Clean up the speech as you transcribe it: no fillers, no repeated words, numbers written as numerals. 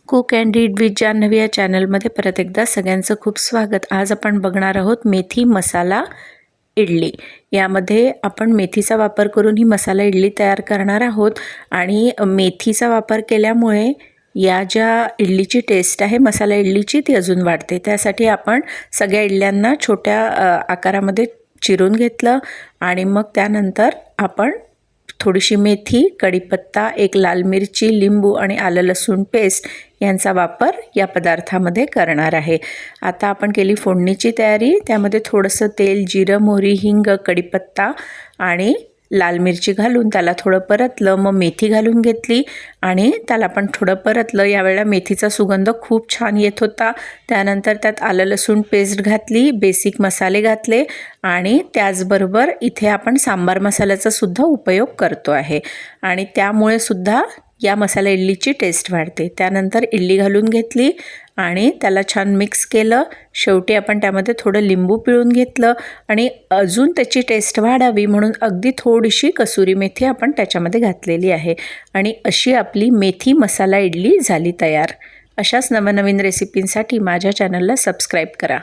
Cook and read with Janhavi या चॅनलमध्ये परत एकदा सगळ्यांचं खूप स्वागत। आज आपण बघणार आहोत मेथी मसाला इडली। यामध्ये आपण मेथीचा वापर करून ही मसाला इडली तयार करणार आहोत आणि मेथीचा वापर केल्यामुळे या ज्या इडलीची टेस्ट आहे मसाला इडलीची ती अजून वाढते। त्यासाठी आपण सगळ्या इडल्यांना छोट्या आकारामध्ये चिरून घेतलं आणि मग त्यानंतर आपण थोडीशी मेथी, कढीपत्ता, एक लाल मिरची, लिंबू आणि आलं लसूण पेस्ट यांचा वापर या पदार्थामध्ये करणार आहे। आता आपण केली फोडणीची तयारी। त्यामध्ये थोडंसं तेल, जिरं, मोहरी, हिंग, कढीपत्ता आणि लाल मिरची घालून त्याला थोडं परतलं। मग मेथी घालून घेतली आणि त्याला पण थोडं परतलं। यावेळेला मेथीचा सुगंध खूप छान येत होता। त्यानंतर त्यात आलं लसूण पेस्ट घातली, बेसिक मसाले घातले आणि त्याचबरोबर इथे आपण सांबार मसाल्याचा सुद्धा उपयोग करतो आहे आणि त्यामुळे सुद्धा या मसाला इडलीची टेस्ट वाढते। त्यानंतर इडली घालून घेतली आणि त्याला छान मिक्स केलं। शेवटी आपण त्यामध्ये थोडं लिंबू पिळून घेतलं आणि अजून त्याची टेस्ट वाढावी म्हणून अगदी थोडीशी कसुरी मेथी आपण त्याच्यामध्ये घातलेली आहे आणि अशी आपली मेथी मसाला इडली झाली तयार। अशाच नवनवीन रेसिपींसाठी माझ्या चॅनलला सबस्क्राईब करा।